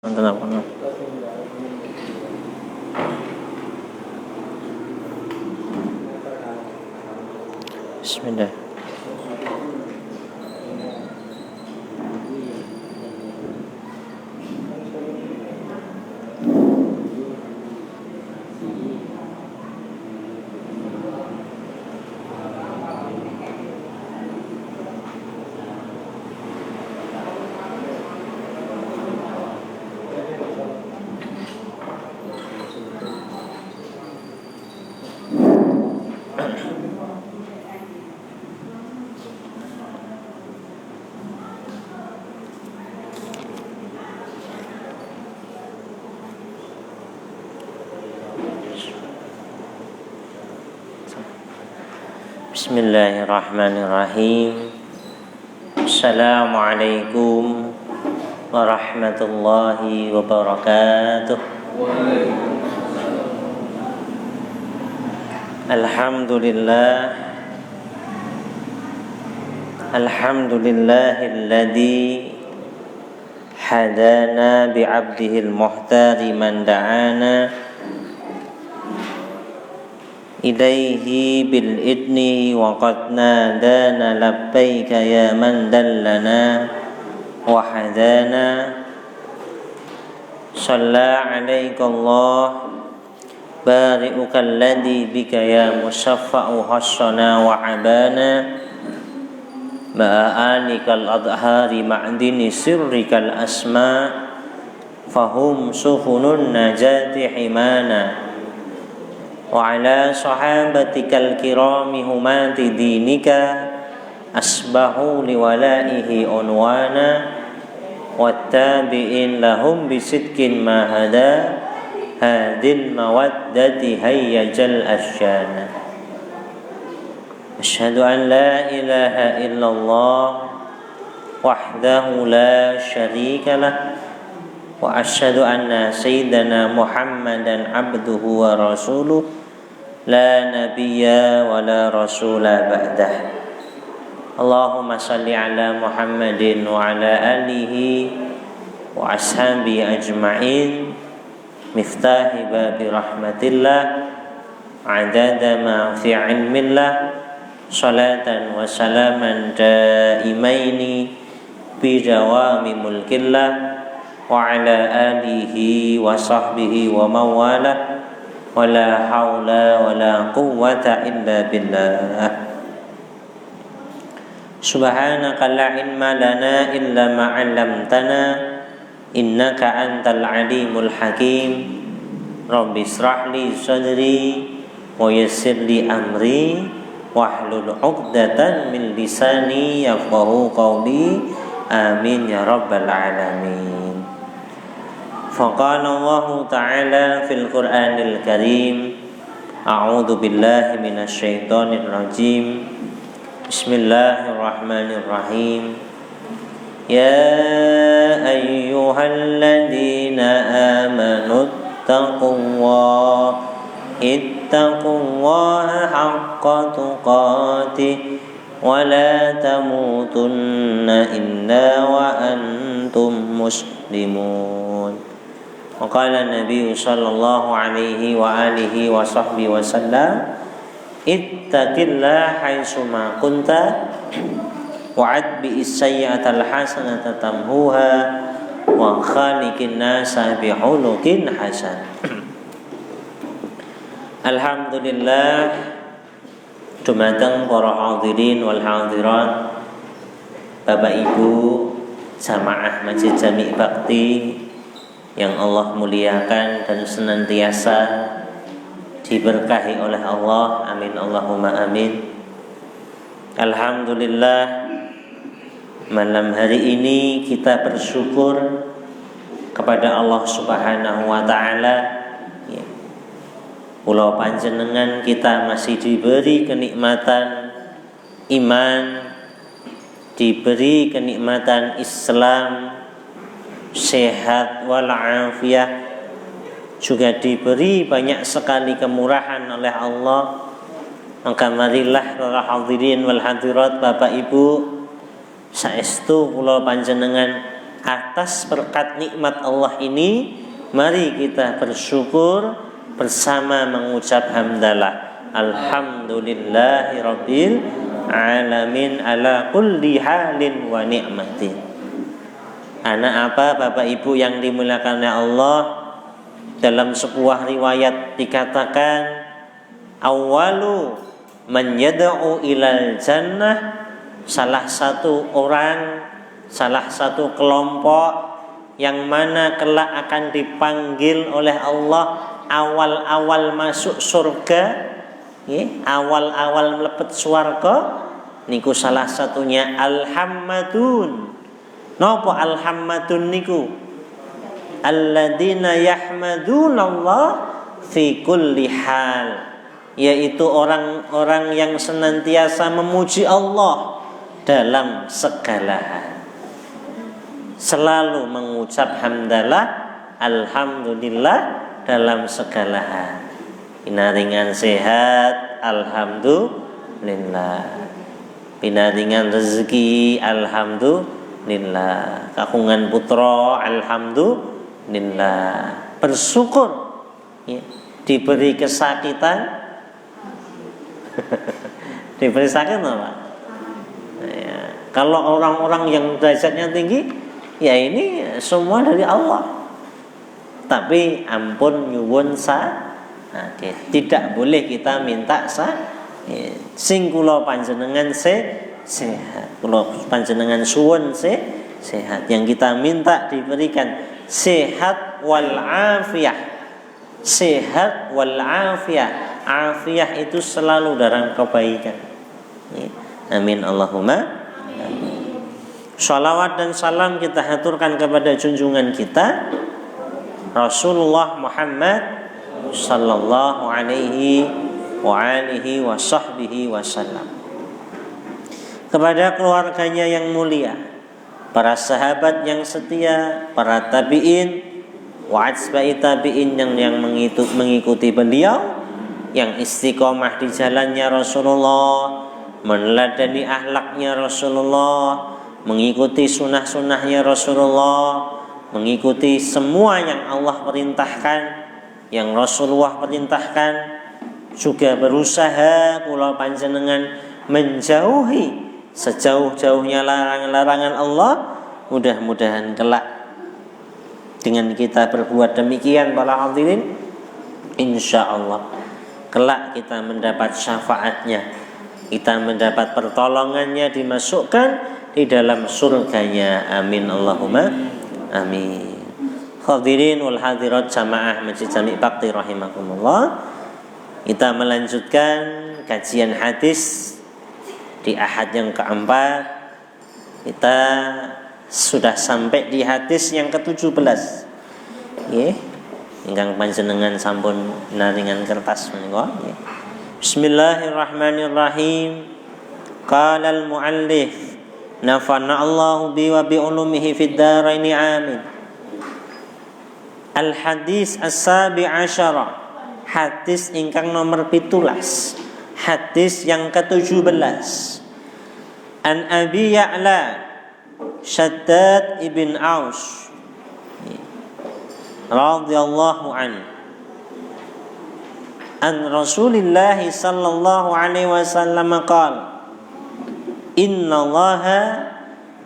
Kenapa? Bismillah. Bismillahirrahmanirrahim. Assalamualaikum warahmatullahi wabarakatuh. Alhamdulillahilladzi hadana bi'abdihil muhtari man da'ana ilaihi bil idni wa qad nadana labbaika ya man dallana wa hadana shalla alaika Allah bari'uka alladhi bika ya musaffa'u hassana wa abana ma'alikal adhari ma'dini sirrikal asma fahum sufunun najati himana wa ala sahabatikal kirami humati dinika asbahu liwalaihi unwana wattabi'in lahum bisidkin mahada hadil mawaddati hayyajal asyana. Asyhadu an la ilaha illallah wahdahu la syarika lah wa asyhadu anna sayyidana Muhammadan abduhu wa rasuluh la nabiyya wa la rasula ba'dah. Allahumma salli ala Muhammadin wa ala alihi wa ashabi ajma'in miftahi babi rahmatillah adada ma fi ilmillah salatan wa salaman daimaini bi dawami mulkillah wa ala alihi wa sahbihi wa mawala wa la hawla wa la quwwata illa billah. Subhanaka la ilma lana illa ma 'allamtana innaka antal alimul hakim. Rabbi israh li sadri wa yassir li amri wahlul 'uqdatan min lisani yafqahu qawli. Amin ya rabbal alamin. Faqala Allah Ta'ala fil Qur'anil Karim a'udzu billahi minasy syaithanir rajim. Bismillahirrahmanirrahim. Ya ayyuhalladzina amanu ittaqullaha haqqa tuqatih wa la tamutunna illa wa antum muslimun. Waqala Nabi sallallahu alaihi wa alihi wa sahbihi wa sallam ittaqillaha haitsuma kunta wa'ad bi'is sayyi'atal hasanata tamhuha wa khaliqin nasa bihuluqin hasan. Alhamdulillah dumateng para hadirin wal hadirat, Bapak Ibu jamaah Masjid Jami' Bakti yang Allah muliakan dan senantiasa diberkahi oleh Allah, amin Allahumma amin. Alhamdulillah, malam hari ini kita bersyukur kepada Allah Subhanahu wa Ta'ala. Kula panjenengan kita masih diberi kenikmatan iman, diberi kenikmatan Islam, sehat walafiat, juga diberi banyak sekali kemurahan oleh Allah. Maka marilah para hadirin wal hadirat, Bapak Ibu, saestu kula panjenengan Atas berkat nikmat Allah ini, mari kita bersyukur bersama mengucap hamdalah. Alhamdulillahirabbil alamin ala kulli halin wa ni'matin. Anak apa Bapak Ibu yang dimuliakan oleh Allah? Dalam sebuah riwayat dikatakan, awalu man yad'u ilal jannah, salah satu orang, salah satu kelompok yang mana kelak akan dipanggil oleh Allah awal-awal masuk surga, awal-awal mlebet swarga, niku salah satunya al-hammadun. Napa al-hammadun niku? Alladzina yahmadunallah fi kulli hal, yaitu orang-orang yang senantiasa memuji Allah dalam segala hal. Selalu mengucap hamdalah, alhamdulillah dalam segala hal. Pinaringan sehat, alhamdulillah. Pinaringan rezeki, alhamdulillah. Kakungan putra, alhamdulillah. Bersyukur, ya. Diberi kesakitan, diberi sakit apa? Ya. Kalau orang-orang yang derajatnya tinggi, ya ini semua dari Allah. Tapi ampun nyuwun tidak boleh kita minta sing kula panjenengan sehat. Kula panjenengan suwun sehat. Yang kita minta diberikan sehat wal afiyah. Sehat wal afiyah. Afiyah itu selalu dalam kebaikan. Amin Allahumma amin. Shalawat dan salam kita haturkan kepada junjungan kita Rasulullah Muhammad sallallahu alaihi wa alihi wa sahbihi wasallam, kepada keluarganya yang mulia, para sahabat yang setia, para tabi'in wa atba'i tabi'in yang mengikuti beliau, yang istiqomah di jalannya Rasulullah, meneladani akhlaknya Rasulullah, mengikuti sunnah-sunnahnya Rasulullah, mengikuti semua yang Allah perintahkan, yang Rasulullah perintahkan, juga berusaha kula panjenengan menjauhi sejauh-jauhnya larangan-larangan Allah. Mudah-mudahan kelak dengan kita berbuat demikian para hadirin, insyaallah kelak kita mendapat syafaatnya, kita mendapat pertolongannya, dimasukkan di dalam surganya. Amin Allahumma amin. Hadirin wal hadirat jamaah Masjid Jami' Bakti rahimakumullah. Kita melanjutkan kajian hadis di ahad yang keempat. Kita sudah sampai di hadis yang ke-17. Nggih. Ingkang panjenengan sampun naringan kertas menika. Bismillahirrahmanirrahim. Qala al-muallif nafa'na Allahu bi wa bi ulumihi fid dharain amin. Al hadis as-sabi asyara, hadis ingkang nomor 17, hadis yang ke-17. An Abi Ya'la Shaddad ibn Aus radhiyallahu anhu an Rasulillah sallallahu alaihi wasallam qala innallaha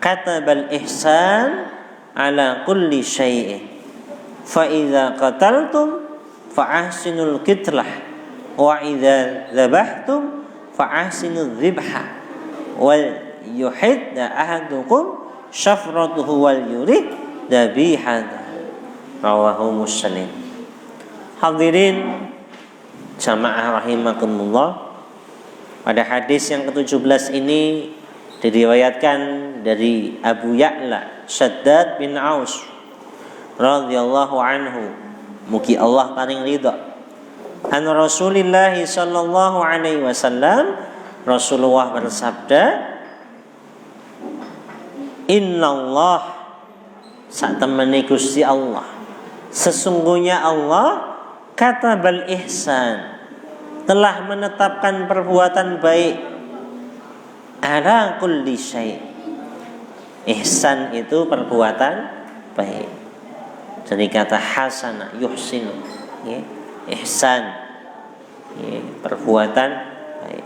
katabal ihsan ala kulli syai'in fa idza qataltum fa ahsinul qitlah wa idza dzabhtum fa ahsinudz dzibha wal yuhidda ahadukum syafratuhu wal yurid dzabihata. Rawahu Muslim. Hadirin jamaah rahimakumullah, pada hadis yang ke-17 ini diriwayatkan dari Abu Ya'la Shaddad bin Aus radhiyallahu anhu, mugi Allah paring ridha, an Rasulillah sallallahu alaihi wasallam, Rasulullah bersabda, innallah, sak temene Gusti Allah, sesungguhnya Allah katabal ihsan, telah menetapkan perbuatan baik ala kulli syai', Ihsan itu perbuatan baik. Dari kata hasana yuhsinu, ya. Ihsan, ya, perbuatan baik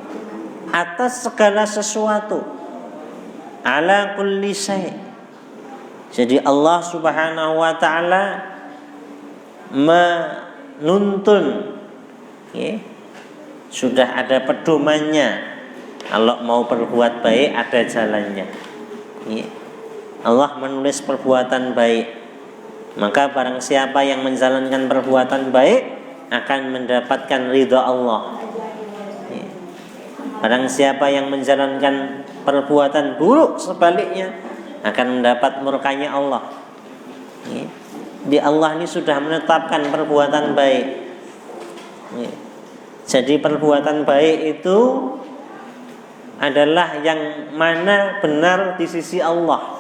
atas segala sesuatu, ala kulli syai'. Jadi Allah Subhanahu wa taala menuntun, ya, sudah ada pedomannya. Kalau mau berbuat baik ada jalannya, ya. Allah menulis perbuatan baik. Maka barang siapa yang menjalankan perbuatan baik akan mendapatkan ridha Allah. Barang siapa yang menjalankan perbuatan buruk sebaliknya akan mendapat murkanya Allah. Di Allah ini sudah menetapkan perbuatan baik. Jadi perbuatan baik itu adalah yang mana benar di sisi Allah,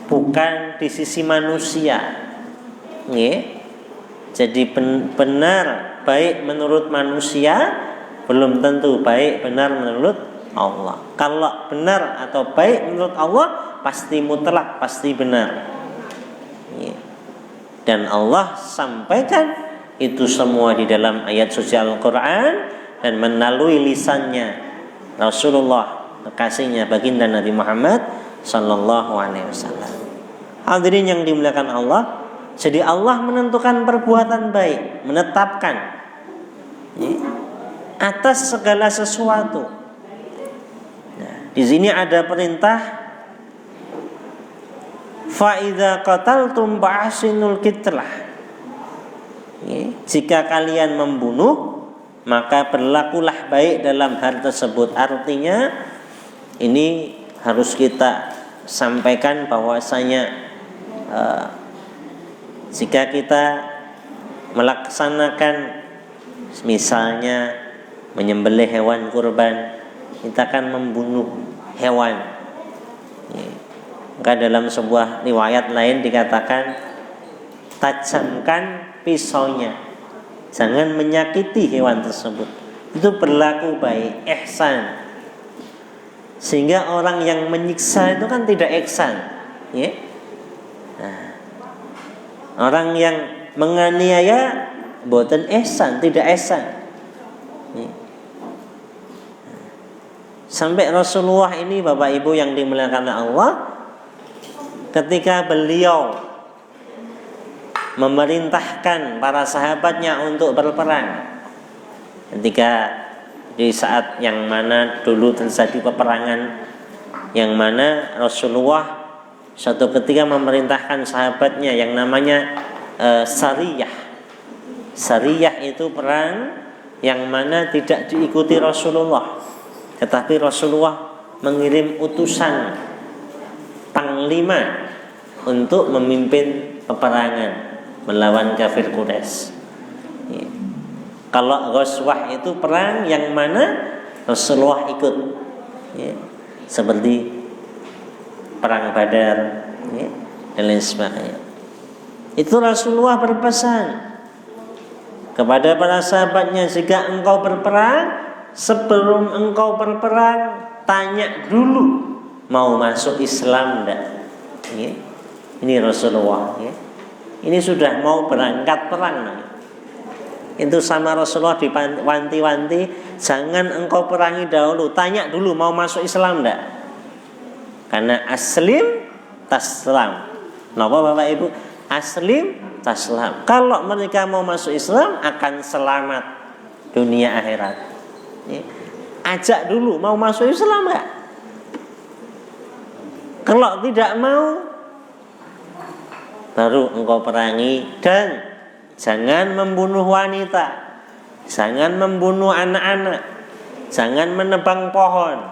bukan di sisi manusia. Jadi benar baik menurut manusia belum tentu baik benar menurut Allah. Kalau benar atau baik menurut Allah pasti mutlak, pasti benar. Dan Allah sampaikan itu semua di dalam ayat suci Al-Quran dan melalui lisannya Rasulullah, kekasihnya baginda Nabi Muhammad sallallahu alaihi wasallam. Hadirin yang dimuliakan Allah, jadi Allah menentukan perbuatan baik, menetapkan, ya, atas segala sesuatu. Nah, di sini ada perintah, fa idza qataltum fa'asinul qitlah. Ya, jika kalian membunuh maka berlakulah baik dalam hal tersebut. Artinya ini harus kita sampaikan bahwasanya jika kita melaksanakan misalnya menyembelih hewan kurban, kita akan membunuh hewan. Maka dalam sebuah riwayat lain dikatakan tajamkan pisaunya, jangan menyakiti hewan tersebut. Itu berlaku baik, ihsan. Sehingga orang yang menyiksa itu kan tidak ihsan, ya. Nah, orang yang menganiaya boten ihsan, tidak ihsan. Ya. Sampai Rasulullah ini Bapak Ibu yang dimuliakan Allah, ketika beliau memerintahkan para sahabatnya untuk berperang, ketika di saat yang mana dulu terjadi peperangan, yang mana Rasulullah suatu ketika memerintahkan sahabatnya yang namanya Sariyah. Sariyah itu perang yang mana tidak diikuti Rasulullah, tetapi Rasulullah mengirim utusan panglima untuk memimpin peperangan melawan kafir Quraisy. Ya. Kalau Ghazwah itu perang yang mana Rasulullah ikut, ya, seperti perang Badar, ya, dan lain sebagainya. Itu Rasulullah berpesan kepada para sahabatnya, jika engkau berperang, sebelum engkau berperang tanya dulu mau masuk Islam enggak. Ya. Ini Rasulullah, ya. Ini sudah mau berangkat perang. Itu sama Rasulullah diwanti-wanti, jangan engkau perangi dahulu, tanya dulu mau masuk Islam enggak. Karena aslim taslam. Napa Bapak Ibu? Aslim taslam. Kalau mereka mau masuk Islam akan selamat dunia akhirat. Ya. Ajak dulu mau masuk Islam enggak? Kalau tidak mau, baru engkau perangi. Dan jangan membunuh wanita, jangan membunuh anak-anak, jangan menebang pohon,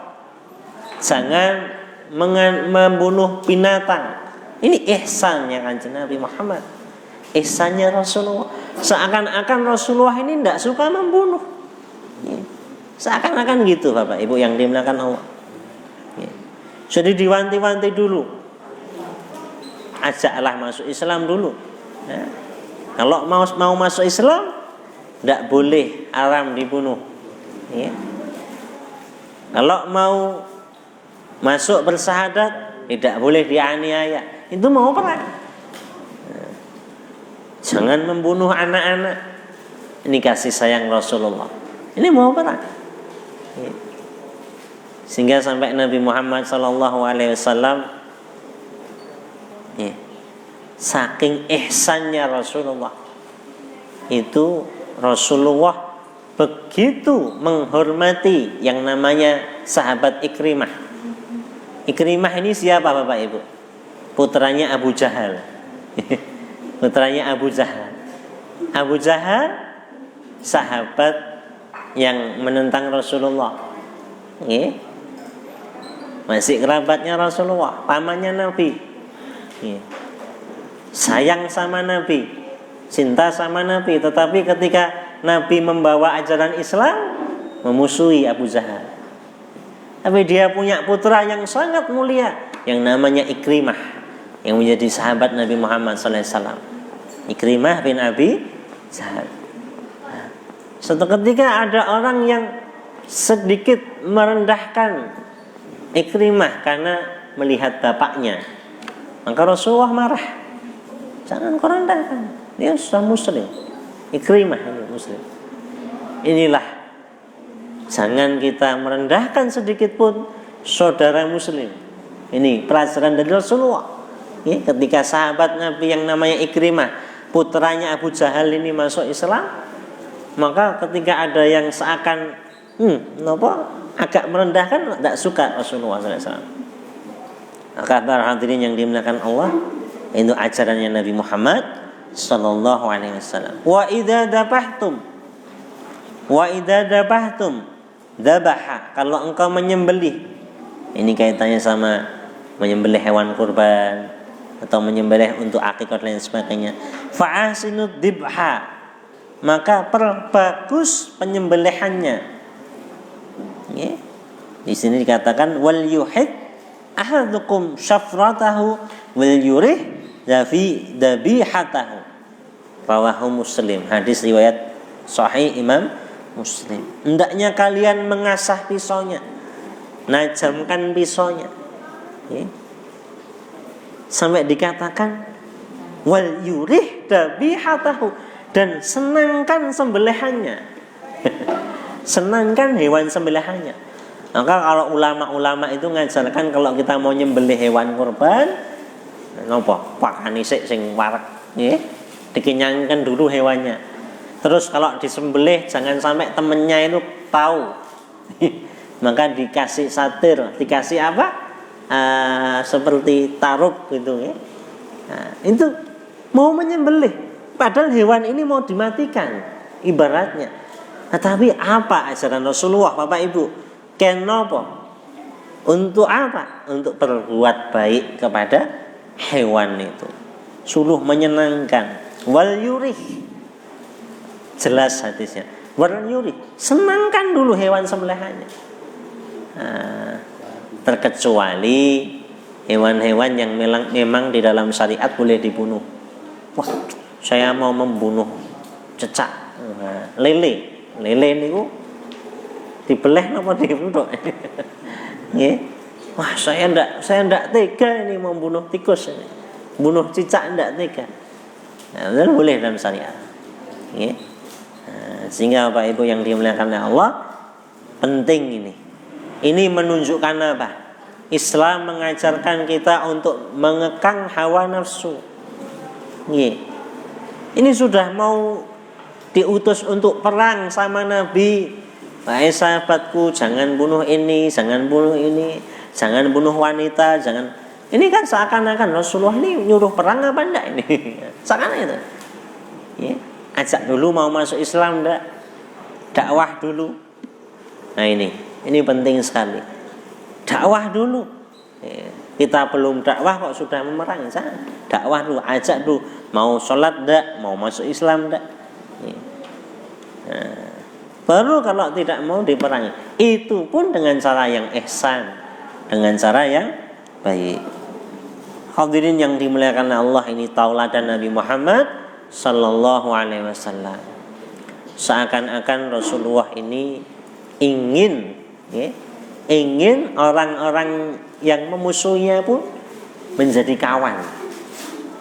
jangan membunuh binatang. Ini ihsannya Kanjeng Nabi Muhammad, ihsannya Rasulullah. Seakan-akan Rasulullah ini tidak suka membunuh, seakan-akan gitu Bapak Ibu yang dimuliakan Allah. Jadi diwanti-wanti dulu, ajaklah masuk Islam dulu. Ya. Kalau mau masuk Islam, tidak boleh, haram dibunuh. Ya. Kalau mau masuk bersyahadat, tidak boleh dianiaya. Itu mau perang. Jangan membunuh anak-anak. Ini kasih sayang Rasulullah. Ini mau perang. Sehingga sampai Nabi Muhammad SAW, saking ihsannya Rasulullah, itu Rasulullah begitu menghormati yang namanya sahabat Ikrimah. Ikrimah ini siapa Bapak Ibu? Putranya Abu Jahal. Putranya Abu Jahal. Abu Jahal sahabat yang menentang Rasulullah. Masih kerabatnya Rasulullah, pamannya Nabi. Sayang sama Nabi, cinta sama Nabi, tetapi ketika Nabi membawa ajaran Islam, memusuhi Abu Jahal. Tapi dia punya putra yang sangat mulia, yang namanya Ikrimah, yang menjadi sahabat Nabi Muhammad SAW. Ikrimah bin Abi Jahal. Suatu ketika ada orang yang sedikit merendahkan Ikrimah karena melihat bapaknya, maka Rasulullah marah. Jangan kau rendahkan, dia sudah muslim. Ikrimah ini muslim. Inilah, jangan kita merendahkan sedikit pun saudara muslim. Ini pelajaran dari Rasulullah. Ketika sahabat Nabi yang namanya Ikrimah, putranya Abu Jahal ini masuk Islam, maka ketika ada yang seakan agak merendahkan, tidak suka Rasulullah SAW. Maka para hadirin yang dimuliakan Allah, itu ajarannya Nabi Muhammad sallallahu alaihi wasallam. Wa idza dabahtum dabaha, kalau engkau menyembelih. Ini kaitannya sama menyembelih hewan kurban atau menyembelih untuk akikah dan sebagainya. Fa'asinud dibha, maka perbagus penyembelihannya. Di sini dikatakan wal yuhid ahadukum syafratahu wal yurih dabihatahu. Rawahu Muslim. Hadis riwayat Sahih Imam Muslim. Hendaknya kalian mengasah pisaunya, najamkan pisaunya. Sampai dikatakan wal yurih dabihatahu, dan senangkan sembelihannya. Senangkan hewan sembelihannya. Maka kalau ulama-ulama itu ngajarkan kalau kita mau nyembelih hewan kurban, nopo pakani sing warak, dikenyangkan dulu hewannya. Terus kalau disembelih jangan sampai temennya itu tahu. Maka dikasih satir, dikasih apa? Seperti tarup gitu ya. Nah, itu mau menyembelih, padahal hewan ini mau dimatikan ibaratnya. Tetapi apa ajaran Rasulullah Bapak Ibu? Kenapa? Untuk apa? Untuk berbuat baik kepada hewan itu. Suluh menyenangkan. Wal yurih, jelas hadisnya. Wal yurih, senangkan dulu hewan sembelihannya. Terkecuali hewan-hewan yang memang di dalam syariat boleh dibunuh. Wah, saya mau membunuh cecak, lele niku dibeleh napa dibunuh? Wah, saya ndak tega ini membunuh tikus ini. Bunuh cicak ndak tega. Nah, boleh dalam syariat. Sehingga Bapak Ibu yang dimuliakan oleh Allah, penting ini. Ini menunjukkan apa? Islam mengajarkan kita untuk mengekang hawa nafsu. Ini sudah mau diutus untuk perang sama Nabi. Wahai sahabatku, jangan bunuh ini, jangan bunuh ini, jangan bunuh wanita, jangan. Ini kan seakan-akan Rasulullah ini nyuruh perang apa enggak ini? Seakan itu. Ajak dulu mau masuk Islam enggak? Dakwah dulu. Nah ini penting sekali. Dakwah dulu. Kita belum dakwah kok sudah memerangi. Dakwah dulu, ajak dulu. Mau sholat enggak? Mau masuk Islam enggak? Nah, baru kalau tidak mau diperangi. Itu pun dengan cara yang ihsan, dengan cara yang baik. Hadirin yang dimuliakan Allah, ini tauladan Nabi Muhammad sallallahu alaihi wasallam. Seakan-akan Rasulullah ini ingin orang-orang yang memusuhinya pun menjadi kawan.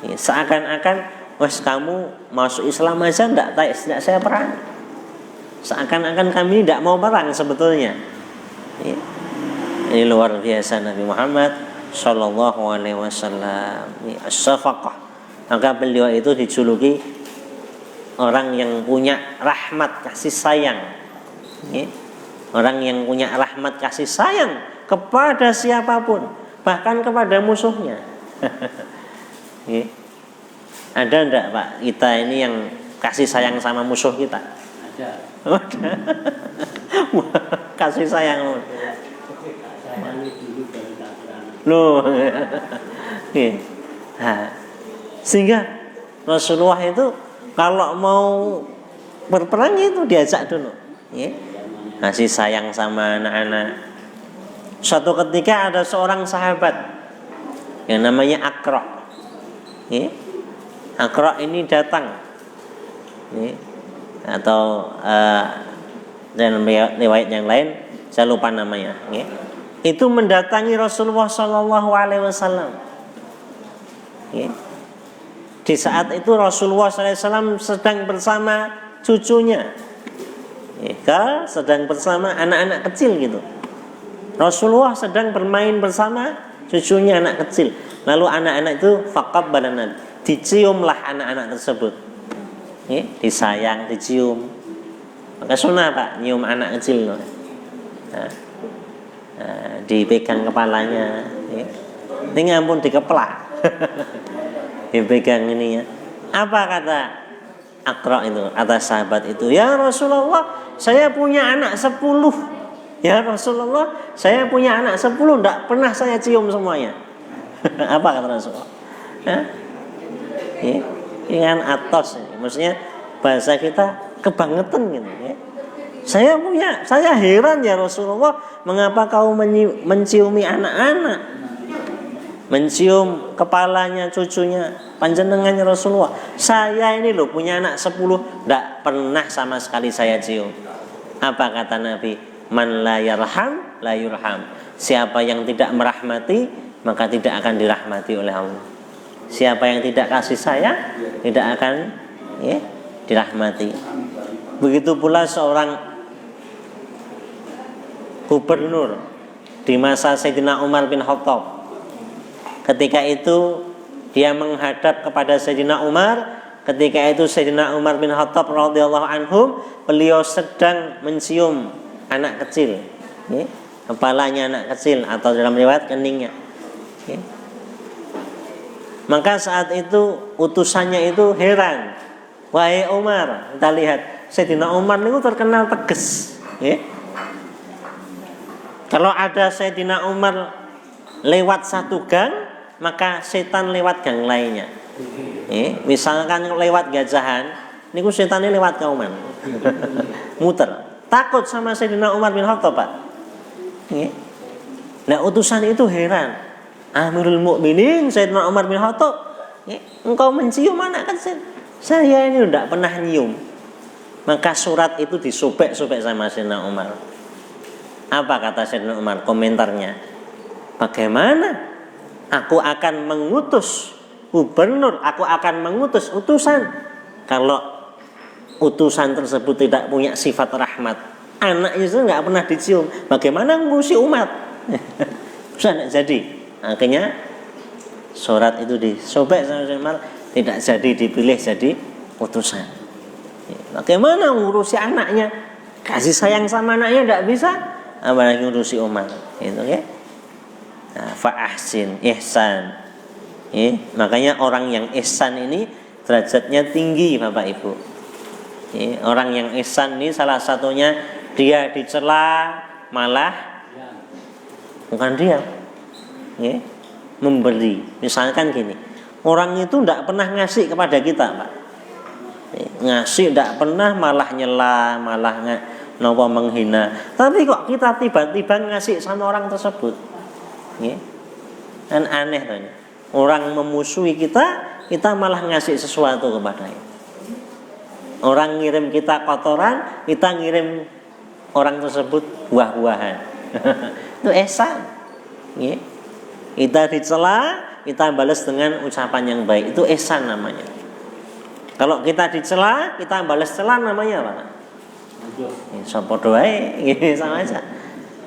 Ya, seakan-akan wes kamu masuk Islam aja tidak saya perang. Seakan-akan kami tidak mau perang sebetulnya. Ya. Ini luar biasa Nabi Muhammad Sallallahu Alaihi Wasallam. As-Safaqah. Maka beliau itu dijuluki orang yang punya rahmat kasih sayang. Ya. Orang yang punya rahmat kasih sayang kepada siapapun, bahkan kepada musuhnya. Ya. Ada enggak Pak kita ini yang kasih sayang sama musuh kita? Ada. Kasih sayang. Loh. Nah, sehingga Rasulullah itu kalau mau berperang itu diajak dulu, ya. Kasih sayang sama anak-anak. Suatu ketika ada seorang sahabat yang namanya Aqra. Ya. Aqra ini datang, ya. Atau dan riwayat yang lain saya lupa namanya, ya. Itu mendatangi Rasulullah Sallallahu Alaihi Wasallam. Ya. Di saat itu Rasulullah SAW sedang bersama cucunya, ya, sedang bersama anak-anak kecil gitu. Rasulullah sedang bermain bersama cucunya anak kecil. Lalu anak-anak itu faqabbalana, diciumlah anak-anak tersebut. Ya, disayang, dicium. Maka sunnah Pak, nyium anak kecil. Nah, dipegang kepalanya, ya. Ini ampun dikeplak. Dipegang ini ya. Apa kata Aqra itu atas sahabat itu? Ya Rasulullah, saya punya anak 10. Ya Rasulullah, saya punya anak 10, tidak pernah saya cium semuanya. Apa kata Rasulullah? Ya, ini kan atos, maksudnya bahasa kita kebangetan gitu ya. Saya heran ya Rasulullah, mengapa kau menciumi anak-anak, mencium kepalanya cucunya panjenengannya Rasulullah. Saya ini loh punya anak 10, tidak pernah sama sekali saya cium. Apa kata Nabi? Man la yarham la yurham. Siapa yang tidak merahmati maka tidak akan dirahmati oleh Allah. Siapa yang tidak kasih sayang tidak akan, ya, dirahmati. Begitu pula seorang gubernur di masa Sayyidina Umar bin Khattab. Ketika itu dia menghadap kepada Sayyidina Umar. Ketika itu Sayyidina Umar bin Khattab radhiyallahu anhum, beliau sedang mencium anak kecil, ya, kepalanya anak kecil atau dalam riwayat keningnya, ya. Maka saat itu utusannya itu heran. Wahai Umar, kita lihat Sayyidina Umar itu terkenal tegas, ya. Kalau ada Sayyidina Umar lewat satu gang, maka setan lewat gang lainnya. Misalkan lewat Gajahan, niku setannya lewat Kauman. Muter. Takut sama Sayyidina Umar bin Khattab, Pak. Nah, utusan itu heran. Amirul Mukminin Sayyidina Umar bin Khattab, engkau mencium anak kecil. Saya ini tidak pernah nyium. Maka surat itu disobek-sobek sama Sayyidina Umar. Apa kata Sayyidina Umar? Komentarnya, bagaimana aku akan mengutus gubernur, aku akan mengutus utusan kalau utusan tersebut tidak punya sifat rahmat. Anaknya itu nggak pernah dicium, bagaimana ngurusi umat? Susah nggak jadi. Akhirnya surat itu disobek sama Sayyidina Umar, tidak jadi dipilih jadi utusan. Bagaimana ngurusi anaknya? Kasih sayang sama anaknya tidak bisa, apalagi ngurusi umat, gitu ya. Nah, fa'ahsin, ihsan. Makanya orang yang ihsan ini derajatnya tinggi, Bapak Ibu. Orang yang ihsan ini salah satunya dia dicela malah bukan dia, memberi. Misalkan gini, orang itu tidak pernah ngasih kepada kita, Pak. Ngasih tidak pernah, malah nyela, malah nopo menghina. Tapi kok kita tiba-tiba ngasih sama orang tersebut, kan aneh kan? Orang memusuhi kita malah ngasih sesuatu kepadanya. Orang ngirim kita kotoran, kita ngirim orang tersebut buah-buahan. Itu ihsan. Kita dicela, kita balas dengan ucapan yang baik. Itu ihsan namanya. Kalau kita dicela, kita balas cela, namanya apa? Sopo doae, sama aja.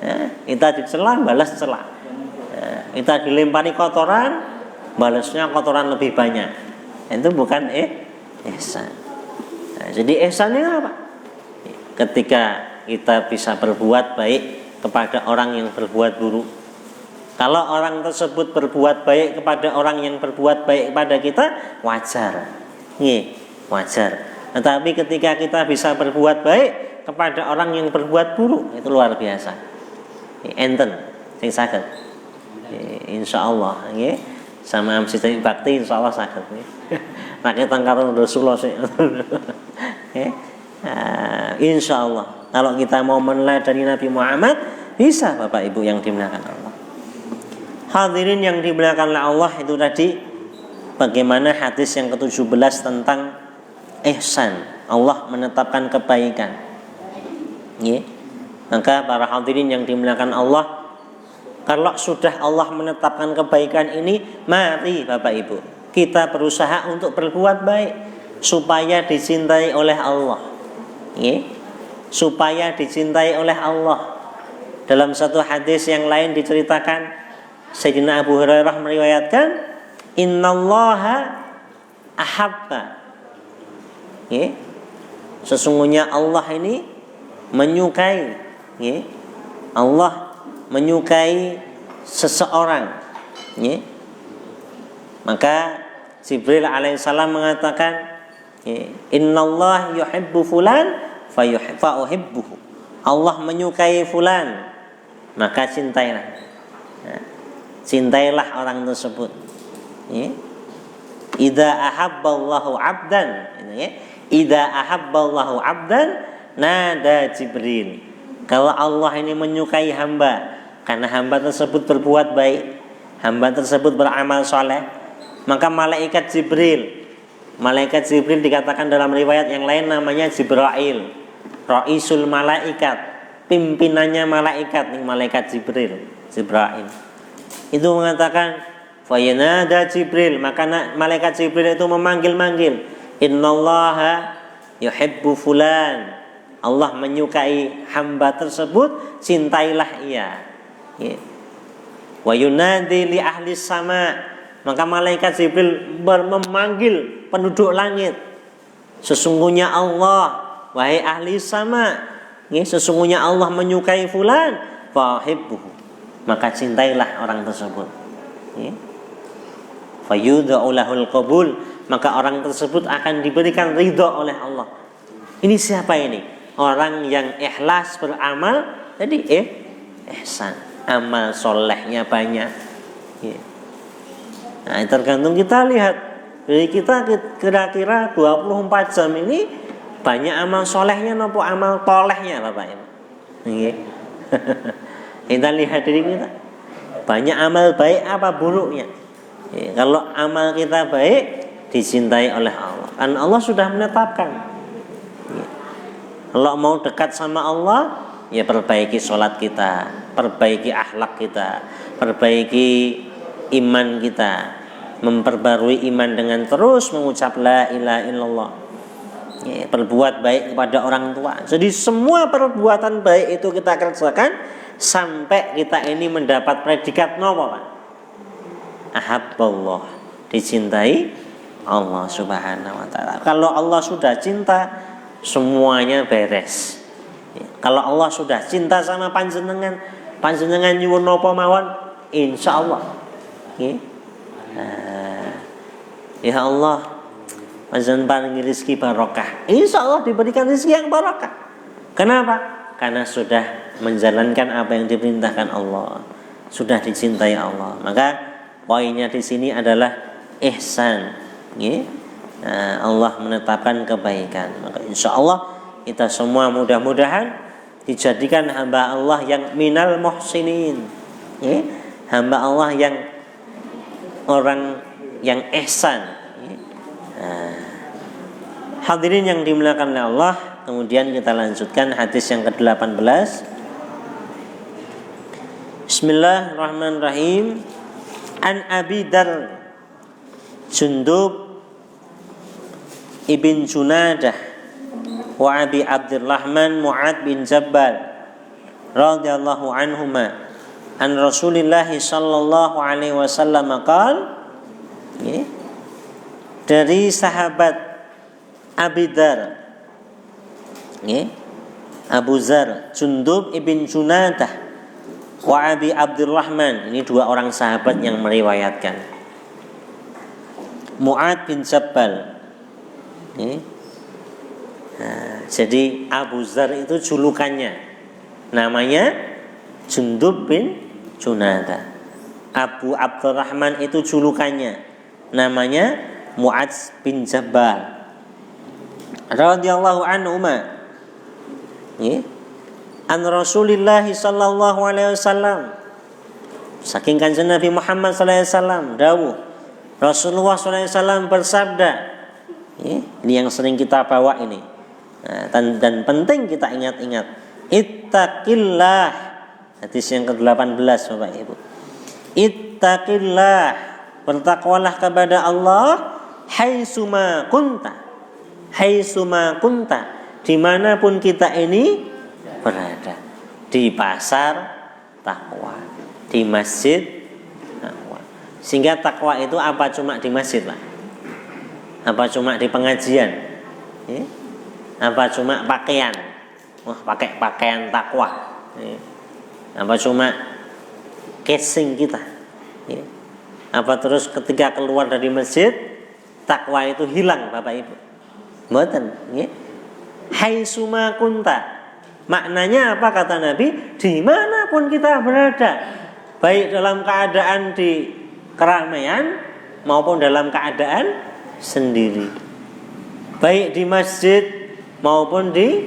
Ya, kita dicela, balas cela. Ya, kita dilempari kotoran, balasnya kotoran lebih banyak. Itu bukan ihsan. Nah, jadi ihsannya apa? Ketika kita bisa berbuat baik kepada orang yang berbuat buruk. Kalau orang tersebut berbuat baik kepada orang yang berbuat baik kepada kita, wajar. Wajar. Tetapi ketika kita bisa berbuat baik kepada orang yang berbuat buruk, itu luar biasa. Enten sing saged. Insyaallah nggih. Sama mesti bakti insyaallah saged nggih. Nek tangkar Rasulullah sih. Insyaallah kalau kita mau meneladani Nabi Muhammad, bisa Bapak Ibu yang dimuliakan Allah. Hadirin yang dimuliakan Allah, itu tadi bagaimana hadis yang ke-17 tentang ihsan. Allah menetapkan kebaikan. Maka para hadirin yang dimuliakan Allah, kalau sudah Allah menetapkan kebaikan ini, mari Bapak Ibu kita berusaha untuk berbuat baik supaya dicintai oleh Allah. Supaya dicintai oleh Allah. Dalam satu hadis yang lain diceritakan, Sayyidina Abu Hurairah meriwayatkan, innallaha ahabba. Sesungguhnya Allah ini menyukai. Allah menyukai seseorang. Maka Jibril alaihissalam mengatakan, innallah yuhibbu fulan fa uhibbuhu. Allah menyukai fulan, maka cintailah. Cintailah orang tersebut. Idza ahabballahu 'abdan, idza ahabballahu 'abdan nada Jibril. Kalau Allah ini menyukai hamba karena hamba tersebut berbuat baik, hamba tersebut beramal soleh, maka malaikat Jibril dikatakan dalam riwayat yang lain namanya Jibril, Raisul malaikat, pimpinannya malaikat, nih malaikat Jibril. Itu mengatakan fayanada Jibril, maka malaikat Jibril itu memanggil-manggil, innallaha yuhibbu fulan. Allah menyukai hamba tersebut, cintailah ia. Wa yunadi li ahli sama, maka malaikat Jibril memanggil penduduk langit, sesungguhnya Allah, wahai ahli sama, sesungguhnya Allah menyukai fulan, fahibbuhu, maka cintailah orang tersebut. Fayudha'u lahul qabul, maka orang tersebut akan diberikan ridha oleh Allah. Ini siapa ini? Orang yang ikhlas beramal, jadi ihsan, amal solehnya banyak. Nah, tergantung kita lihat. Jadi kita kira-kira 24 jam ini banyak amal solehnya nopo amal tolehnya Bapak Ibu. Kita lihat diri kita. Banyak amal baik apa buruknya. Kalau amal kita baik, dicintai oleh Allah. Karena Allah sudah menetapkan. Kalau mau dekat sama Allah, ya perbaiki sholat kita, perbaiki akhlak kita, perbaiki iman kita, memperbarui iman dengan terus mengucap la ilaha illallah. Berbuat baik kepada orang tua. Jadi semua perbuatan baik itu kita kerjakan sampai kita ini mendapat predikat nopo Pak? Ahabballah, dicintai Allah Subhanahu wa taala. Kalau Allah sudah cinta, semuanya beres. Kalau Allah sudah cinta sama panjenengan nyuwun napa mawon, insyaallah. Ya Allah, panjenengan paringi rezeki barokah. Insyaallah diberikan rezeki yang barokah. Kenapa? Karena sudah menjalankan apa yang diperintahkan Allah, sudah dicintai Allah. Maka poinnya di sini adalah ihsan. Allah menetapkan kebaikan. Maka insya Allah kita semua mudah-mudahan dijadikan hamba Allah yang minal muhsinin, hamba Allah yang orang yang ihsan. Hadirin yang dimuliakan oleh Allah, kemudian kita lanjutkan hadis yang ke-18. Bismillahirrahmanirrahim. An Abi Dar Jundub ibn Junadah wa Abi Abdurrahman Mu'ad bin Jabal radhiyallahu anhuma an Rasulillah sallallahu alaihi wasallam qala, dari sahabat Abi Dar, Abu Zar Jundub ibn Junadah wa Abi Abdurrahman, ini dua orang sahabat yang meriwayatkan. Mu'ad bin Jabal. Jadi Abu Zar itu julukannya, namanya Jundub bin Junadah. Abu Abdurrahman itu julukannya, namanya Mu'ad bin Jabal radhiyallahu anhuma. An Rasulillah sallallahu alaihi wasallam, saking kanjeng Nabi Muhammad sallallahu alaihi wasallam dawuh, Rasulullah sallallahu alaihi wasallam bersabda. Ini yang sering kita bawa ini. Dan penting kita ingat-ingat. Ittaqillah. Hadis yang ke-18 Bapak Ibu. Ittaqillah, bertakwalah kepada Allah haitsuma kunta. Haitsuma kunta, dimanapun kita ini berada. Di pasar takwa, di masjid takwa. Sehingga takwa itu apa cuma di masjid, Pak? Apa cuma di pengajian? Apa cuma pakaian? Wah, pakai pakaian takwa. Apa cuma casing kita? Apa terus ketika keluar dari masjid takwa itu hilang, Bapak Ibu? Mboten, nggih. Haitsuma kunta. Maknanya apa kata Nabi? Dimanapun kita berada, baik dalam keadaan di keramaian maupun dalam keadaan sendiri, baik di masjid maupun di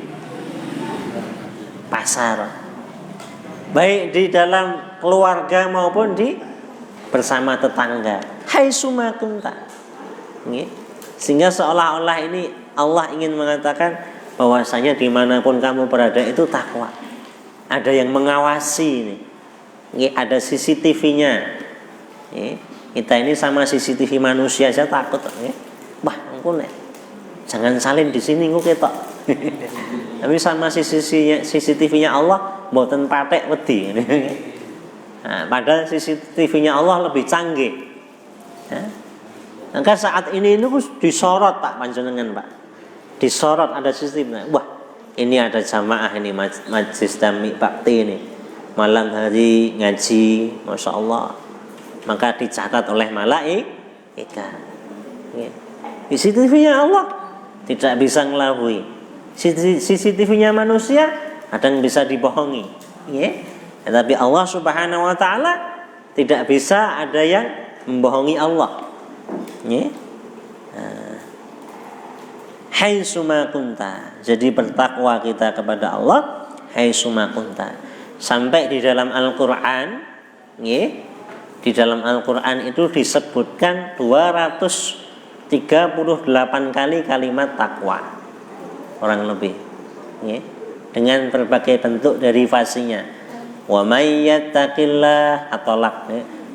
pasar, baik di dalam keluarga maupun di bersama tetangga. Haitsuma kunta. Sehingga seolah-olah ini Allah ingin mengatakan bahwasanya dimanapun kamu berada itu takwa. Ada yang mengawasi ini. Ada CCTV-nya. Kita ini sama CCTV manusia saja takut. Wah, ampun ya. Jangan salin di sini engko ketok. Tapi sama CCTV-nya Allah mboten patek wedi. Nah, padahal CCTV-nya Allah lebih canggih. Maka saat ini disorot Pak panjenengan, Pak. Disorot ada CCTV. Wah, ini ada jamaah ini majlis Dami Bakti ini. Malam hari ngaji, Masya Allah. Maka dicatat oleh malaikat. CCTV-nya Allah tidak bisa ngelabui. CCTV-nya manusia kadang bisa dibohongi. Tapi Allah Subhanahu wa taala tidak bisa ada yang membohongi Allah. Haitsuma kunta. Jadi bertakwa kita kepada Allah haitsuma kunta. Sampai di dalam Al-Qur'an, di dalam Al-Qur'an itu disebutkan 238 kali kalimat takwa. Orang lebih. Dengan berbagai bentuk derivasinya. Wa may yattaqillah atolak.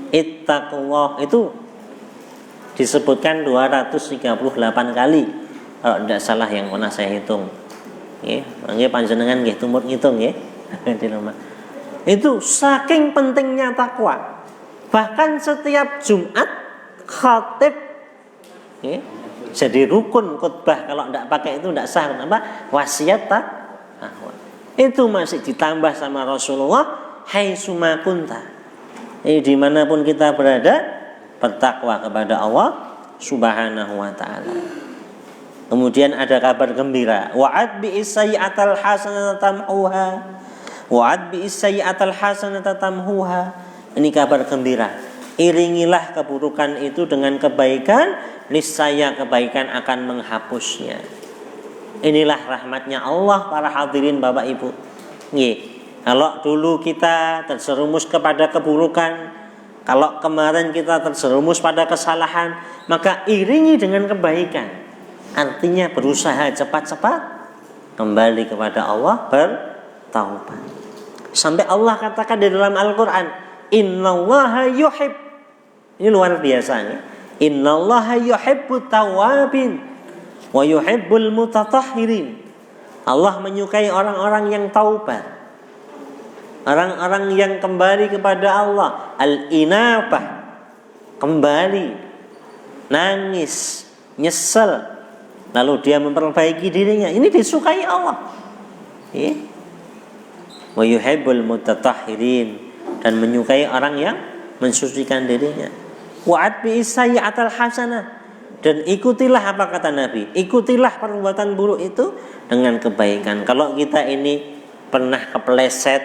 Ittaqullah itu disebutkan 238 kali. Kalau tidak salah yang pernah saya hitung. Nggih panjenengan nggih tumut ngitung nggih di rumah. Itu saking pentingnya takwa. Bahkan setiap Jumat khatib jadi rukun khutbah, kalau tidak pakai itu tidak sah. Apa? Wasiat takwa. Itu masih ditambah sama Rasulullah haitsuma kunta. Dimanapun kita berada bertakwa kepada Allah Subhanahu wa taala. Kemudian ada kabar gembira, wa'ad bi'is sayyi'atal hasanata tamhuha. Wa'ad bi'is sayyi'atal hasanata tamhuha. Ini kabar gembira. Iringilah keburukan itu dengan kebaikan, niscaya kebaikan akan menghapusnya. Inilah rahmatnya Allah para hadirin Bapak Ibu. Kalau dulu kita terjerumus kepada keburukan, kalau kemarin kita terjerumus pada kesalahan, maka iringi dengan kebaikan. Artinya berusaha cepat-cepat kembali kepada Allah, bertaubat. Sampai Allah katakan di dalam Al-Quran, innallaha yuhib Ini luar biasa ya. Innallaha yuhibbut tawwabin wa yuhibbul mutatahhirin. Allah menyukai orang-orang yang taubat, orang-orang yang kembali kepada Allah, al-inabah, kembali, nangis, nyesel, lalu dia memperbaiki dirinya. Ini disukai Allah. Wa yuhibbul mutatahhirin, dan menyukai orang yang mensucikan dirinya. Wa'at bi sayyi'atal hasanah, dan ikutilah apa kata Nabi, ikutilah perbuatan buruk itu dengan kebaikan. Kalau kita ini pernah kepleset,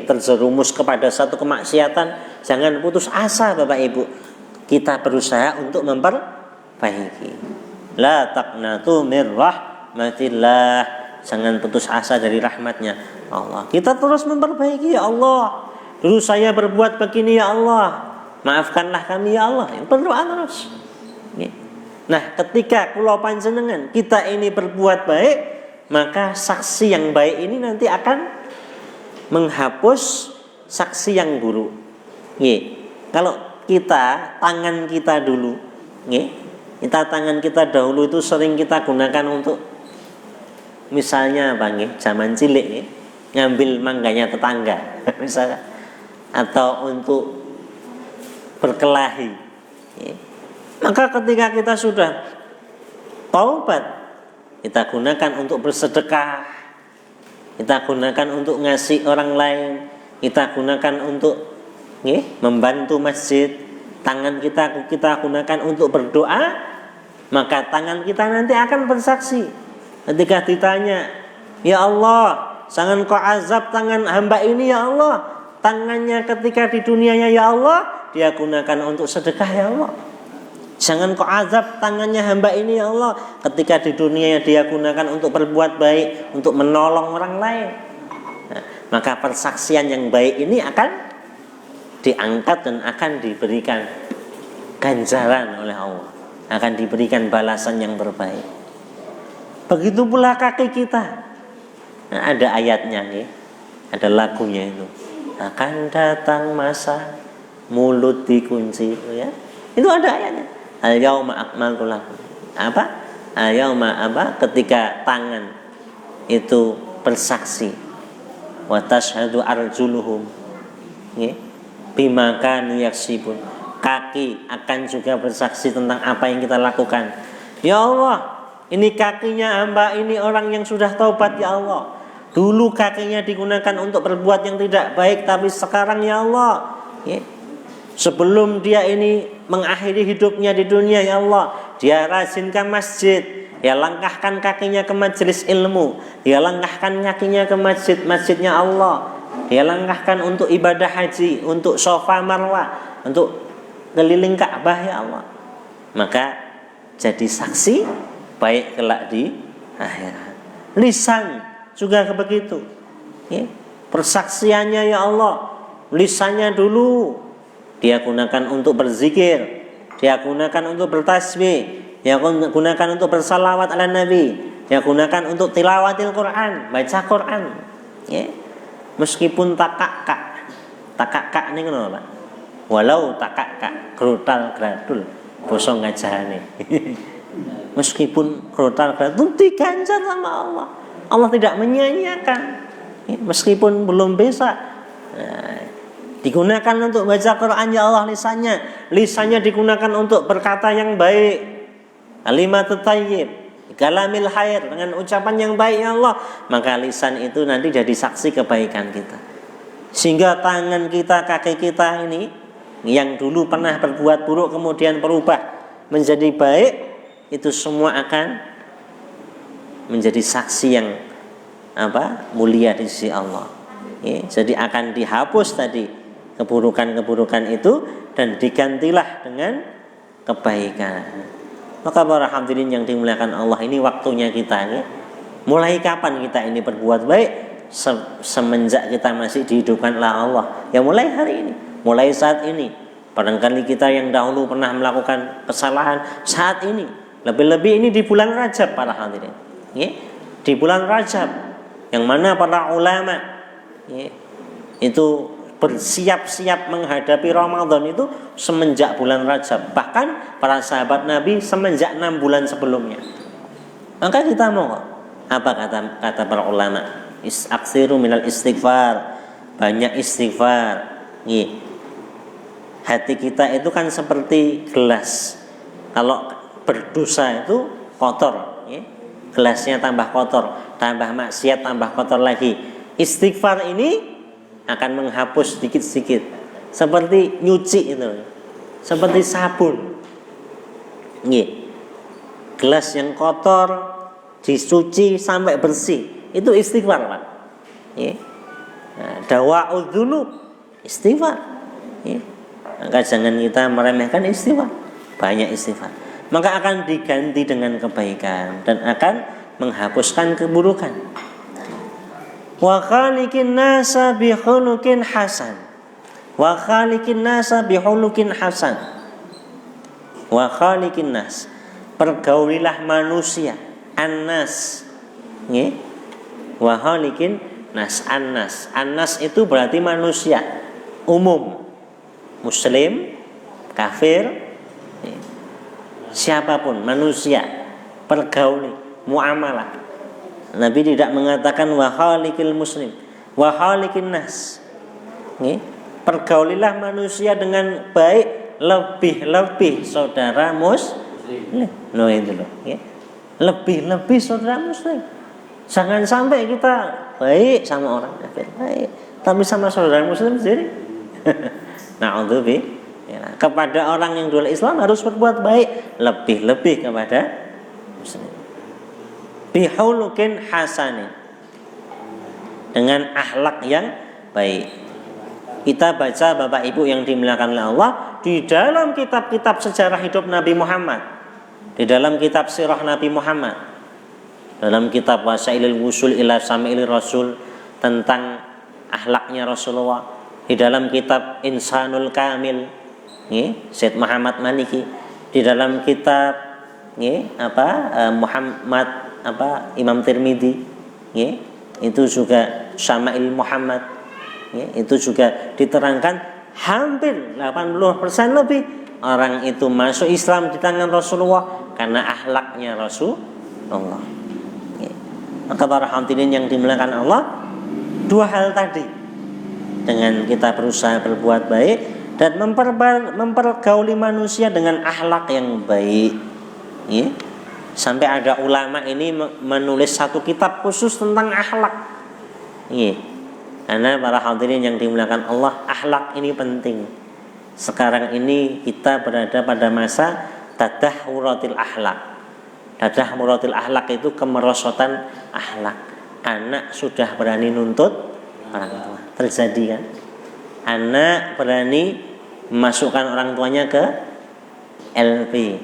terjerumus kepada satu kemaksiatan, jangan putus asa Bapak Ibu. Kita berusaha untuk memperbaiki. La taqnatu mir rahmatillah, jangan putus asa dari rahmatnya Allah. Kita terus memperbaiki, ya Allah, dulu saya berbuat begini ya Allah, maafkanlah kami ya Allah. Berdoa terus. Nah, ketika kula panjenengan kita ini berbuat baik, maka saksi yang baik ini nanti akan menghapus saksi yang buruk. Kalau kita, tangan kita dulu, tangan kita dahulu itu sering kita gunakan untuk, misalnya zaman cilik ngambil mangganya tetangga misalnya, atau untuk berkelahi. Maka ketika kita sudah taubat, kita gunakan untuk bersedekah, kita gunakan untuk ngasih orang lain, kita gunakan untuk membantu masjid, tangan kita gunakan untuk berdoa, maka tangan kita nanti akan bersaksi. Ketika ditanya, ya Allah, jangan kau azab tangan hamba ini ya Allah, tangannya ketika di dunianya ya Allah dia gunakan untuk sedekah ya Allah. Jangan kau azab tangannya hamba ini ya Allah, ketika di dunia dia gunakan untuk berbuat baik, untuk menolong orang lain. Nah, maka persaksian yang baik ini akan diangkat dan akan diberikan ganjaran oleh Allah, akan diberikan balasan yang terbaik. Begitu pula kaki kita. Nah, ada ayatnya ada lagunya itu. Akan datang masa mulut dikunci, ya. Itu ada ayatnya. Al-yauma akmaltu lakum. Al-yauma ketika tangan itu bersaksi. Wa tashhadu arjuluhum. Bima kanu yaksibun. Kaki akan juga bersaksi tentang apa yang kita lakukan. Ya Allah, ini kakinya hamba ini orang yang sudah taubat ya Allah. Dulu kakinya digunakan untuk berbuat yang tidak baik, tapi sekarang ya Allah, sebelum dia ini mengakhiri hidupnya di dunia ya Allah, dia rajin ke masjid, dia langkahkan kakinya ke majelis ilmu, dia langkahkan kakinya ke masjidnya Allah, dia langkahkan untuk ibadah haji, untuk Safa Marwah, untuk keliling Ka'bah ya Allah. Maka jadi saksi baik kelak di akhirat. Lisan juga begitu, persaksiannya ya Allah, lisannya dulu dia gunakan untuk berzikir, dia gunakan untuk bertasbih, dia gunakan untuk bersalawat ala Nabi, dia gunakan untuk tilawatil Quran, baca Quran. Meskipun takak ini kenapa? Walau takak grotal gradul, bosong ngajahane. Meskipun grotal gradul diganjar sama Allah. Allah tidak menyia-nyiakan. Meskipun belum bisa. Digunakan untuk baca Quran ya Allah lisannya digunakan untuk berkata yang baik, kalimatut thayyib, kalamil khair, dengan ucapan yang baik ya Allah, maka lisan itu nanti jadi saksi kebaikan kita. Sehingga tangan kita, kaki kita ini yang dulu pernah berbuat buruk kemudian berubah menjadi baik, itu semua akan menjadi saksi yang mulia di sisi Allah. Jadi akan dihapus tadi keburukan-keburukan itu dan digantilah dengan kebaikan. Maka para hadirin yang dimuliakan Allah, ini waktunya kita mulai kapan kita ini berbuat baik? Semenjak kita masih dihidupkan oleh Allah. Ya mulai hari ini, mulai saat ini. Barangkali kita yang dahulu pernah melakukan kesalahan, saat ini, lebih-lebih ini di bulan Rajab para hadirin. Di bulan Rajab yang mana para ulama itu bersiap-siap menghadapi Ramadan itu semenjak bulan Rajab. Bahkan para sahabat Nabi semenjak 6 bulan sebelumnya. Maka kita mau apa kata para ulama? Aksiru minal istighfar, banyak istighfar. Hati kita itu kan seperti gelas. Kalau berdosa itu kotor, gelasnya tambah kotor, tambah maksiat tambah kotor lagi. Istighfar ini akan menghapus sedikit-sedikit, seperti nyuci itu, seperti sabun. Gelas yang kotor dicuci sampai bersih, itu istighfar, Pak. Dawa'udz dzunub, istighfar. Maka jangan kita meremehkan istighfar. Banyak istighfar, maka akan diganti dengan kebaikan dan akan menghapuskan keburukan. Wa khaliqin nasa bi khuluqin hasan. Wa khaliqin nasa bi khuluqin hasan. Wa khaliqin nas, pergaulilah manusia, annas. Nggih. Wa khaliqin nas, annas. Annas itu berarti manusia umum. Muslim, kafir, siapapun manusia, pergauli, muamalah. Nabi tidak mengatakan wa khaliqil muslim, wa khaliqin nas. Pergaulilah manusia dengan baik, lebih-lebih saudara muslim. Loh itu loh, lebih-lebih saudara muslim. Jangan sampai kita baik sama orang kafir, baik, tapi sama saudara muslim sendiri. Na'udzubillah. Kepada orang yang dual Islam harus berbuat baik, lebih-lebih kepada muslim. Bihulukin hasanin, dengan akhlak yang baik. Kita baca Bapak Ibu yang dimuliakan oleh Allah, di dalam kitab-kitab sejarah hidup Nabi Muhammad, di dalam kitab sirah Nabi Muhammad, dalam kitab Wasailul Wusul ila Sama'il Rasul tentang akhlaknya Rasulullah, di dalam kitab Insanul Kamil Syed Muhammad Maliki, di dalam kitab Muhammad Imam Tirmidzi, itu juga Syama'il Muhammad, itu juga diterangkan hampir 80% lebih orang itu masuk Islam di tangan Rasulullah karena akhlaknya Rasulullah. Maka para hadirin yang dimuliakan Allah, dua hal tadi, dengan kita berusaha berbuat baik dan mempergauli manusia dengan akhlak yang baik. Sampai ada ulama ini menulis satu kitab khusus tentang akhlak. Karena para hadirin yang dimuliakan Allah, akhlak ini penting. Sekarang ini kita berada pada masa tadahhuratil akhlak. Tadahhuratil akhlak itu kemerosotan akhlak. Anak sudah berani nuntut orang tua. Terjadi kan? Anak berani memasukkan orang tuanya ke LP,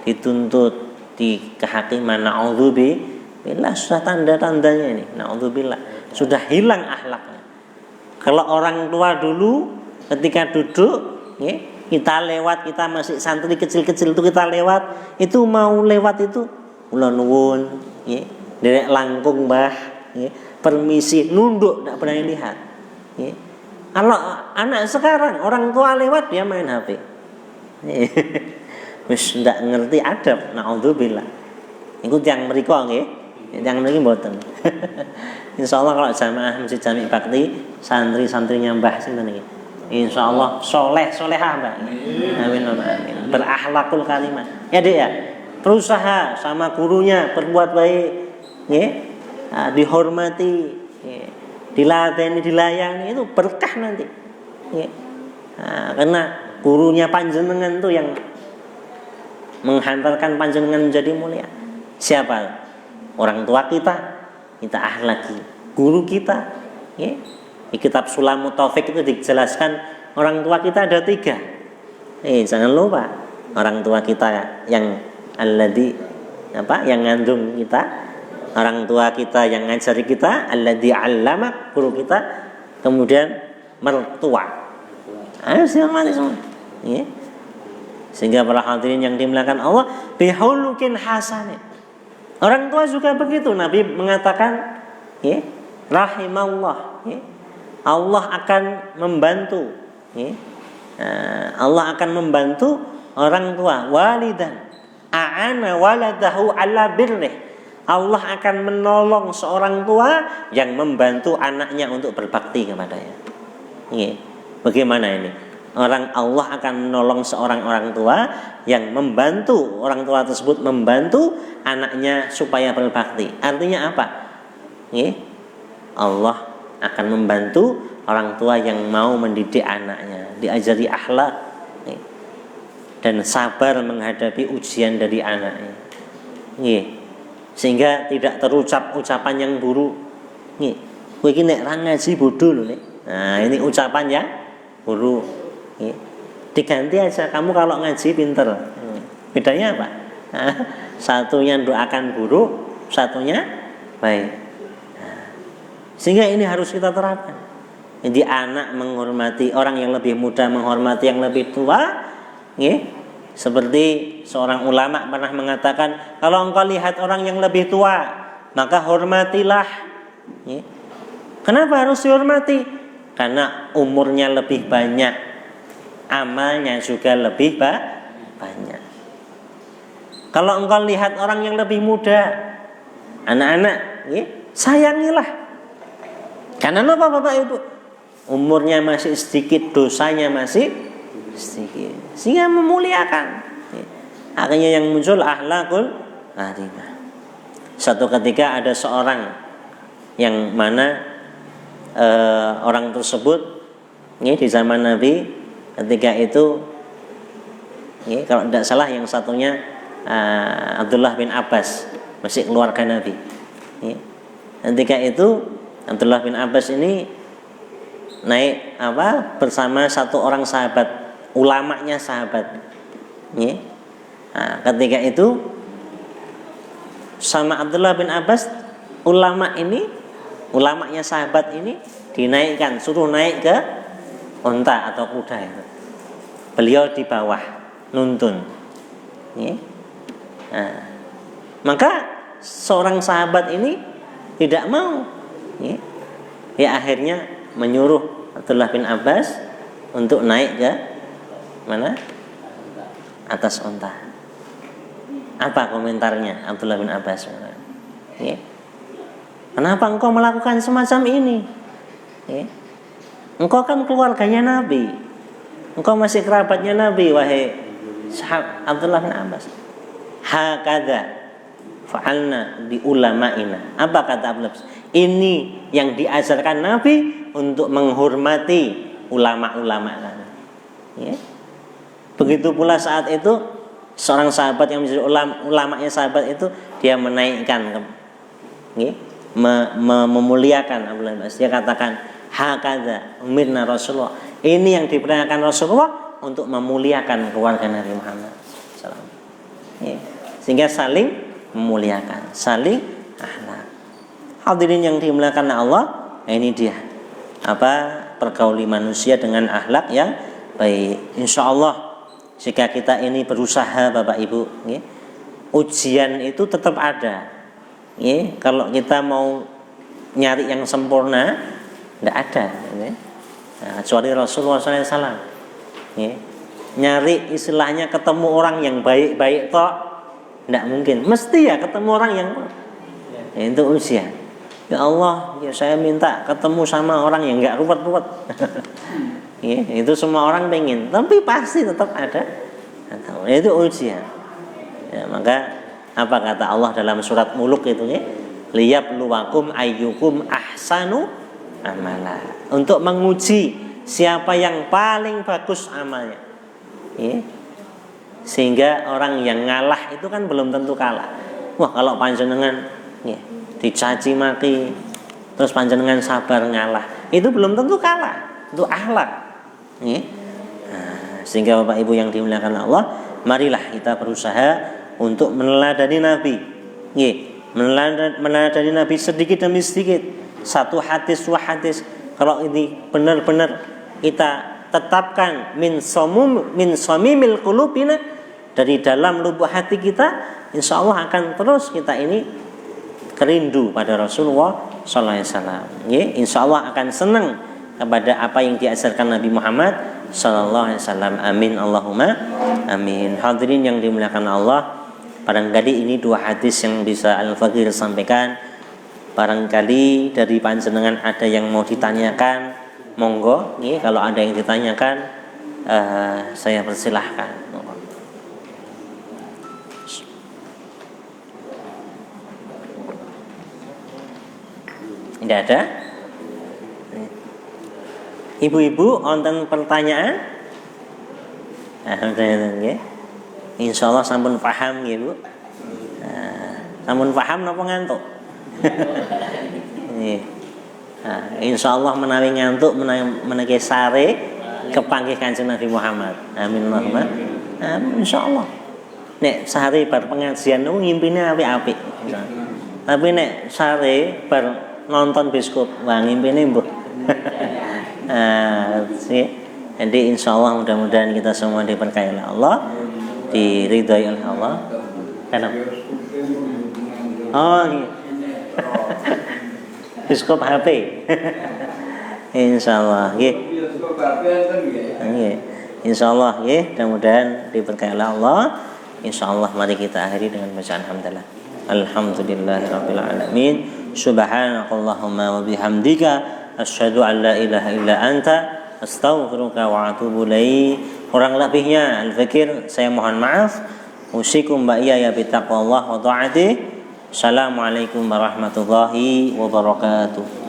dituntut di kehakiman. Na'udzubillah, sudah tanda-tandanya ini. Na'udzubillah, sudah hilang akhlaknya. Kalau orang tua dulu ketika duduk, kita lewat, kita masih santri kecil-kecil itu kita lewat, itu mau lewat itu kula nuwun, derek langkung mbah, permisi, nunduk, tidak berani lihat. Kalau anak sekarang orang tua lewat dia main HP. Wis ndak ngerti adab, naudzubillah. Iku tiyang mriku nggih, tiyang mriki mboten. Insyaallah kalau jamaah Masjid Jami Bakti, santri-santrinya Mbah sinten niki. Insyaallah soleh-solehah Mbak. Amin amin. Berakhlakul karimah. Ya Dek ya. Berusaha sama gurunya berbuat baik, nggih. Dihormati, diladeni, dilayani, itu berkah nanti. Karena gurunya panjenengan itu yang menghantarkan panjenengan menjadi mulia. Siapa? Orang tua kita akhlaki. Guru kita, di kitab Sulamut Taufik itu dijelaskan orang tua kita ada 3. Jangan lupa orang tua kita yang alladzi yang ngandung kita, orang tua kita yang ngajari kita, alladzi 'allama, guru kita, kemudian mertua. Ayo silakan semua. Sehingga para hadirin yang dimuliakan Allah, bihulukin hasanin. Orang tua juga begitu. Nabi mengatakan, rahimallah, Allah akan membantu, Allah akan membantu orang tua, walidan a'ana waladahu ala birrih. Allah akan menolong seorang tua yang membantu anaknya untuk berbakti kepadanya. Bagaimana ini? Allah akan menolong seorang orang tua yang membantu orang tua tersebut membantu anaknya supaya berbakti. Artinya apa? Allah akan membantu orang tua yang mau mendidik anaknya, diajari akhlak dan sabar menghadapi ujian dari anaknya. Sehingga tidak terucap ucapan yang buruk. Kowe iki nek ra ngaji bodoh lho, Nek. Nah, ini ucapan yang buruk. Diganti aja, kamu kalau ngaji pinter. Bedanya apa? Satunya doakan buruk, satunya baik. Sehingga ini harus kita terapkan. Jadi anak menghormati orang yang lebih muda, menghormati yang lebih tua. Seperti seorang ulama pernah mengatakan, kalau engkau lihat orang yang lebih tua, maka hormatilah. Kenapa harus dihormati? Karena umurnya lebih banyak, amalnya juga lebih banyak. Kalau engkau lihat orang yang lebih muda, anak-anak, sayangilah. Karena apa Bapak Ibu? Umurnya masih sedikit, dosanya masih sedikit, sehingga memuliakan. Akhirnya yang muncul akhlakul karimah. Satu ketika ada seorang yang mana orang tersebut di zaman Nabi ketika itu, kalau tidak salah yang satunya Abdullah bin Abbas, masih keluarga Nabi. Ketika itu Abdullah bin Abbas ini naik bersama satu orang sahabat, ulamanya sahabat. Nah, ketika itu sama Abdullah bin Abbas, ulamanya sahabat ini dinaikkan, suruh naik ke unta atau kuda itu. Beliau di bawah nuntun. Nah, maka seorang sahabat ini tidak mau. Akhirnya menyuruh Abdullah bin Abbas untuk naik ke mana? Atas unta. Apa komentarnya Abdullah bin Abbas? Kenapa engkau melakukan semacam ini? Engkau kan keluarganya Nabi, engkau masih kerabatnya Nabi, wahai Abdullah bin Abbas. Hakadha fa'alna bi ulama'ina. Apa kata Abdullah? Ini yang diajarkan Nabi untuk menghormati ulama-ulama kami. Begitu pula saat itu seorang sahabat yang menjadi ulamanya sahabat itu, dia menaikkan, memuliakan Abdullah bin Abbas. Dia katakan, hakadha umirna Rasulullah. Ini yang diperintahkan Rasulullah untuk memuliakan keluarga Nabi Muhammad SAW. Sehingga saling memuliakan, saling akhlak. Hadirin yang dimuliakan Allah, ini dia pergauli manusia dengan akhlak yang baik. Insya Allah jika kita ini berusaha Bapak Ibu, ujian itu tetap ada. Kalau kita mau nyari yang sempurna, tidak ada. Kecuali Rasulullah SAW. Nyari istilahnya ketemu orang yang baik-baik toh, tidak mungkin. Mesti ya ketemu orang yang itu ujian. Ya Allah, saya minta ketemu sama orang yang nggak ruwet-ruwet. Itu semua orang pengen, tapi pasti tetap ada. Itu ujian. Maka apa kata Allah dalam surat Muluk itu? Liyabluwakum ayyukum ahsanu amala. Untuk menguji siapa yang paling bagus amalnya. Sehingga orang yang ngalah itu kan belum tentu kalah. Wah, kalau panjenengan dicaci maki terus panjenengan sabar ngalah, itu belum tentu kalah. Itu akhlak. Sehingga Bapak Ibu yang dimuliakan Allah, marilah kita berusaha untuk meneladani Nabi. Meneladani Nabi sedikit demi sedikit, satu hadis dua hadis. Kalau ini benar-benar kita tetapkan min samimil qulubina, dari dalam lubuk hati kita, insya Allah akan terus kita ini kerindu pada Rasulullah SAW. Insya Allah akan senang kepada apa yang diajarkan Nabi Muhammad sallallahu alaihi wasallam. Amin Allahumma amin. Hadirin yang dimuliakan Allah, barangkali ini dua hadis yang bisa Al-Fakir sampaikan. Barangkali dari panjenengan ada yang mau ditanyakan, monggo nggih, kalau ada yang ditanyakan saya persilahkan. Tidak ada? Ibu-ibu wonten pertanyaan? Alhamdulillah nggih. Insyaallah sampun paham nggih, Bu. Sampun paham napa ngantuk? Nggih. Insyaallah menawi ngantuk menawi sare kepanggih Kanjeng Nabi Muhammad. Amin Allahumma. Insyaallah. Nek sare bar pengajian niku ngimpine apik-apik. Tapi nek sare bar nonton bioskop, wah ngimpine mbuh. Jadi insyaallah mudah-mudahan kita semua diberkahi oleh Allah, diridhai oleh Allah. Kenapa? Oh, iya. Bioskop HP. Insyaallah, nggih. Nggih. Insyaallah nggih, mudah-mudahan diberkahi oleh Allah. Insyaallah mari kita akhiri dengan bacaan hamdalah. Alhamdulillahirabbil alamin. Subhanakallahumma wa bihamdika asyhadu an la ilaha illa anta astaghfiruka wa atubu ilaik. Kurang lebihnya Al-Fakir saya mohon maaf. Usikum wa iyaya bittaqwallah wa ta'ati. Assalamualaikum warahmatullahi wabarakatuh.